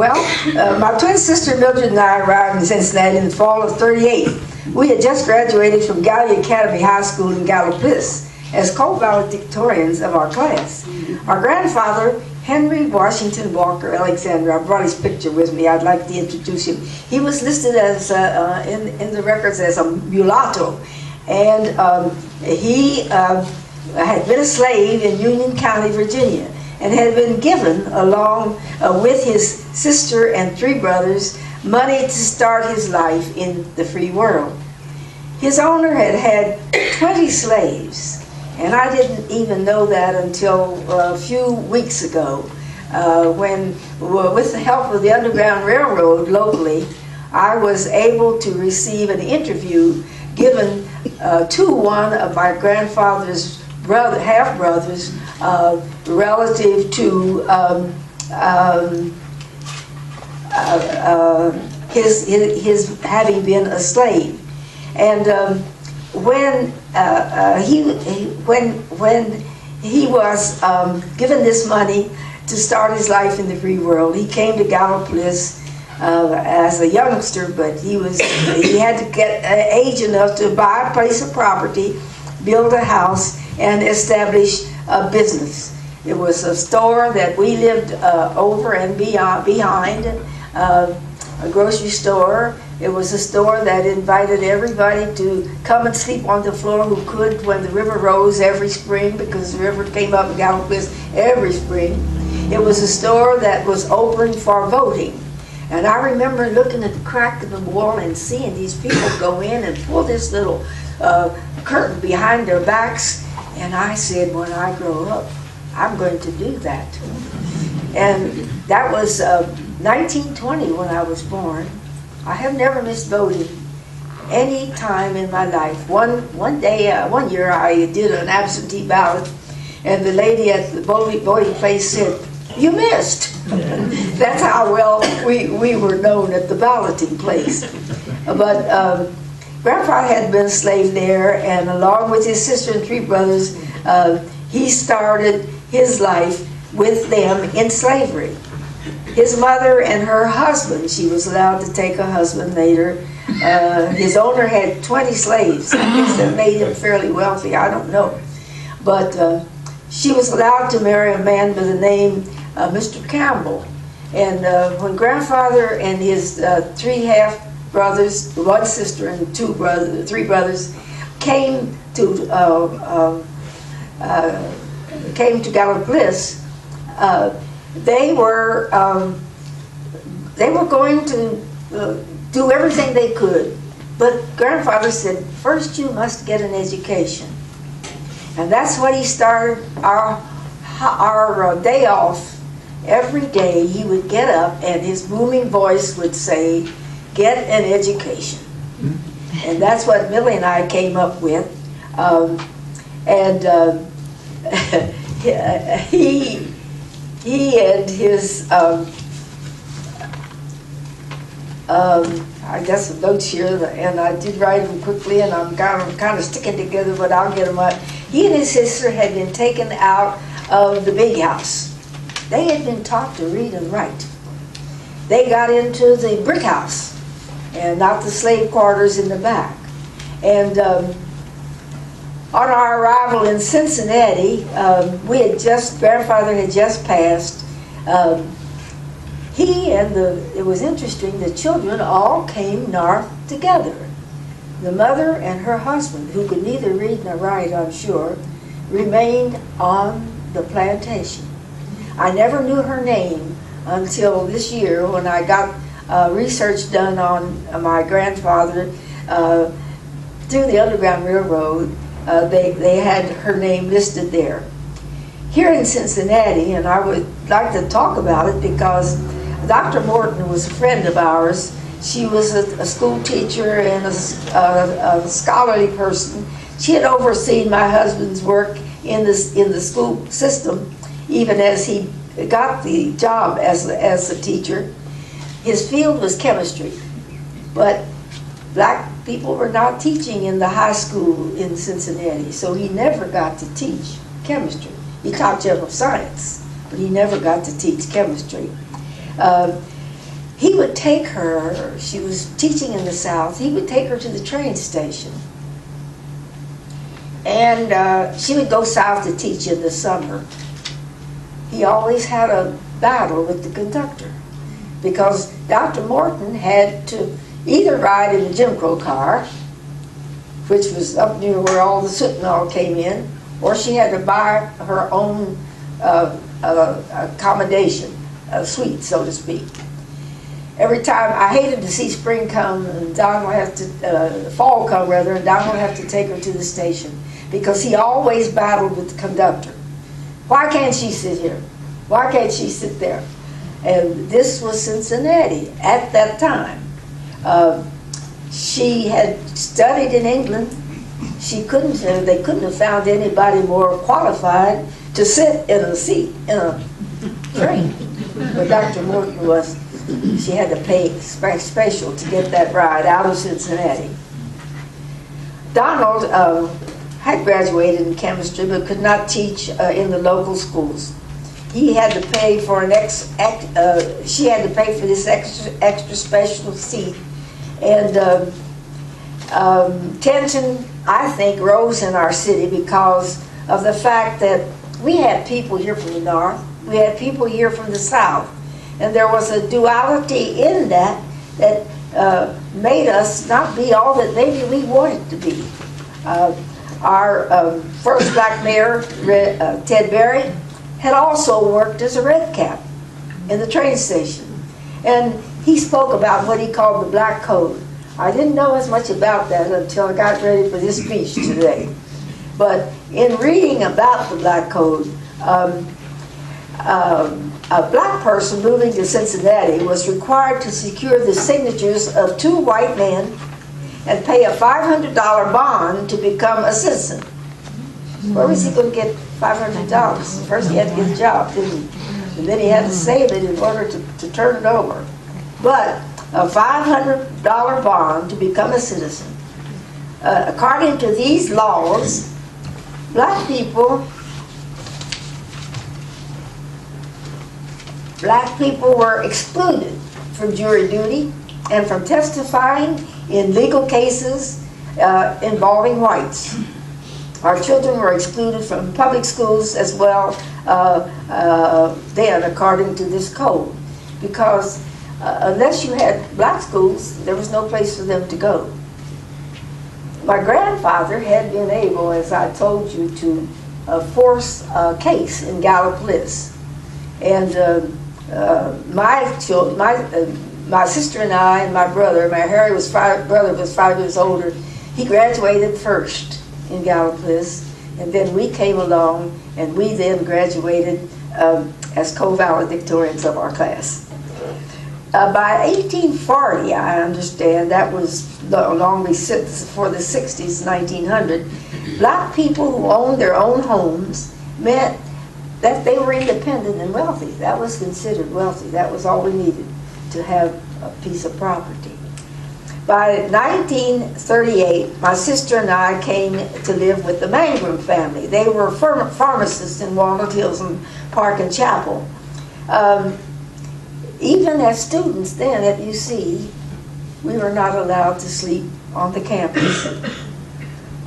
Well, my twin sister Mildred and I arrived in Cincinnati in the fall of '38. We had just graduated from Gallia Academy High School in Gallipolis as co-valedictorians of our class. Our grandfather, Henry Washington Walker Alexander, I brought his picture with me. I'd like to introduce him. He was listed as in the records as a mulatto, and he had been a slave in Union County, Virginia, and had been given, along with his sister and 3 brothers, money to start his life in the free world. His owner had had 20 slaves, and I didn't even know that until a few weeks ago, when, with the help of the Underground Railroad locally, I was able to receive an interview given to one of my grandfather's half-brothers relative to his having been a slave. And when he was given this money to start his life in the free world, he came to Gallipolis as a youngster, but he had to get age enough to buy a piece of property, build a house, and establish a business. It was a store that we lived over and behind, a grocery store. It was a store that invited everybody to come and sleep on the floor who could when the river rose every spring, because the river came up in Gallipolis every spring. It was a store that was open for voting. And I remember looking at the crack in the wall and seeing these people go in and pull this little curtain behind their backs. And I said, when I grow up, I'm going to do that. And that was 1920 when I was born. I have never missed voting any time in my life. One year I did an absentee ballot, and the lady at the voting place said, "You missed." That's how well we were known at the balloting place. But Grandpa had been a slave there, and along with his sister and 3 brothers, he started his life with them in slavery. His mother and her husband, she was allowed to take a husband later. His owner had 20 slaves. I guess that made him fairly wealthy, I don't know. But she was allowed to marry a man by the name Mr. Campbell. And when Grandfather and his 3 half-brothers, 1 sister and 3 brothers, came to Gallipolis, they were going to do everything they could, but Grandfather said, "First you must get an education." And that's what he started our day off. Every day he would get up and his booming voice would say, "Get an education." And that's what Millie and I came up with. He and his, I got some notes here, and I did write them quickly, and I'm kind of sticking together, but I'll get them up. He and his sister had been taken out of the big house. They had been taught to read and write. They got into the brick house, and not the slave quarters in the back. And on our arrival in Cincinnati, Grandfather had just passed. It was interesting, the children all came north together. The mother and her husband, who could neither read nor write, I'm sure, remained on the plantation. I never knew her name until this year when I got research done on my grandfather through the Underground Railroad. They had her name listed there. Here in Cincinnati, and I would like to talk about it because Dr. Morton was a friend of ours. She was a school teacher and a scholarly person. She had overseen my husband's work in the school system, even as he got the job as a teacher. His field was chemistry, but black people were not teaching in the high school in Cincinnati, so he never got to teach chemistry. He taught general science, but he never got to teach chemistry. he would take her, she was teaching in the South, he would take her to the train station. And she would go south to teach in the summer. He always had a battle with the conductor because Dr. Morton had to either ride in the Jim Crow car, which was up near where all the soot and all came in, or she had to buy her own accommodation, a suite, so to speak. Every time, I hated to see spring come and Don would have to, fall come rather, and Don would have to take her to the station because he always battled with the conductor. Why can't she sit here? Why can't she sit there? And this was Cincinnati at that time. She had studied in England. She couldn't, they couldn't have found anybody more qualified to sit in a seat in a train. But Dr. Morton was, she had to pay special to get that ride out of Cincinnati. Donald had graduated in chemistry but could not teach in the local schools. He had to pay for she had to pay for this extra special seat. And tension, I think, rose in our city because of the fact that we had people here from the north, we had people here from the south, and there was a duality in that that made us not be all that maybe we wanted to be. Our first black mayor, Ted Berry, had also worked as a red cap in the train station. And he spoke about what he called the black code. I didn't know as much about that until I got ready for this speech today. But in reading about the black code, a black person moving to Cincinnati was required to secure the signatures of 2 white men and pay a $500 bond to become a citizen. Where was he going to get $500? First he had to get a job, didn't he? And then he had to save it in order to turn it over. But a $500 bond to become a citizen. According to these laws, black people were excluded from jury duty and from testifying in legal cases involving whites. Our children were excluded from public schools as well then, according to this code, because unless you had black schools, there was no place for them to go. My grandfather had been able, as I told you, to force a case in Gallipolis. And my sister and I and my brother, my Harry brother was 5 years older, he graduated first in Gallipolis, and then we came along and we then graduated as co-valedictorians of our class. By 1840, I understand, that was long before the 60s, 1900, black people who owned their own homes meant that they were independent and wealthy. That was considered wealthy. That was all we needed to have a piece of property. By 1938, my sister and I came to live with the Mangrum family. They were pharmacists in Walnut Hills and Park and Chapel. Even as students then at UC, we were not allowed to sleep on the campus.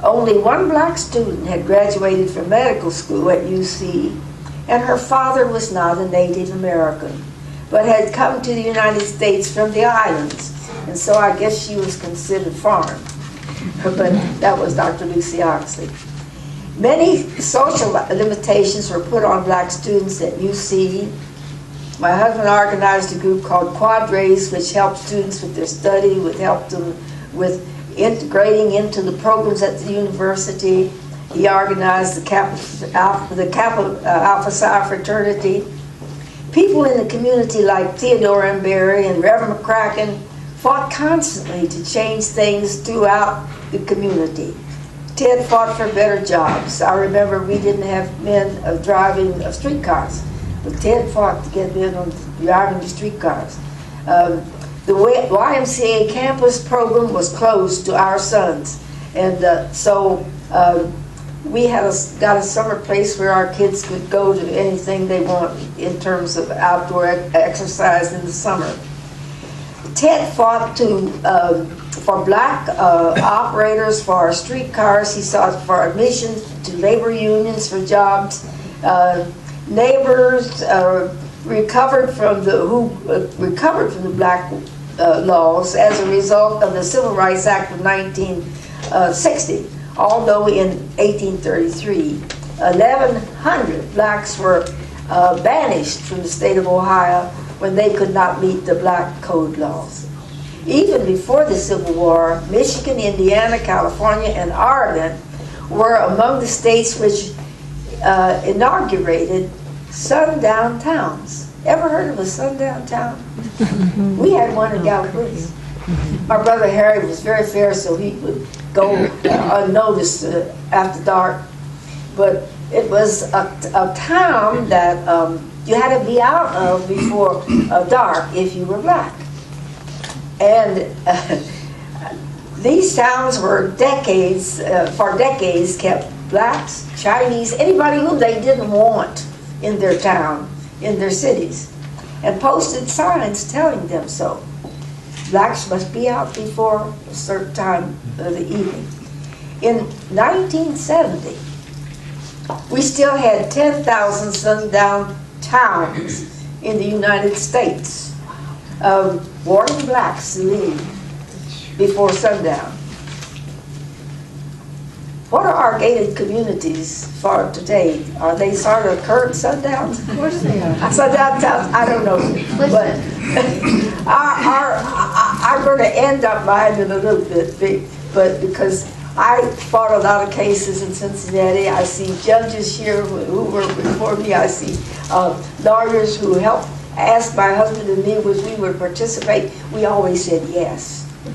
Only one black student had graduated from medical school at UC, and her father was not a Native American, but had come to the United States from the islands. And so I guess she was considered foreign. But that was Dr. Lucy Oxley. Many social limitations were put on black students at UC. My husband organized a group called Quadrays, which helped students with their study, helped them with integrating into the programs at the university. He organized the Kappa Alpha Psi fraternity. People in the community like Theodore M. Berry and Reverend McCracken fought constantly to change things throughout the community. Ted fought for better jobs. I remember we didn't have men driving streetcars, but Ted fought to get men on driving the streetcars. The YMCA campus program was closed to our sons, and so we got a summer place where our kids could go to anything they want in terms of outdoor exercise in the summer. Ted fought for black operators for streetcars. He fought for admission to labor unions for jobs. Neighbors recovered from the black laws as a result of the Civil Rights Act of 1960. Although in 1833, 1,100 blacks were banished from the state of Ohio when they could not meet the black code laws. Even before the Civil War, Michigan, Indiana, California, and Oregon were among the states which inaugurated sundown towns. Ever heard of a sundown town? We had one in Gallipolis. My brother Harry was very fair, so he would go unnoticed after dark. But it was a town that you had to be out of before dark if you were black. And these towns were for decades kept blacks, Chinese, anybody whom they didn't want in their town, in their cities, and posted signs telling them so. Blacks must be out before a certain time of the evening. In 1970, we still had 10,000 sundown towns in the United States, warning blacks to leave before sundown. What are our gated communities for today? Are they sort of current sundowns? Of course they are. Sundown towns, I don't know. But I'm going to end up mine in a little bit, but because I fought a lot of cases in Cincinnati. I see judges here who were before me. I see lawyers who helped ask my husband and me if we would participate. We always said yes.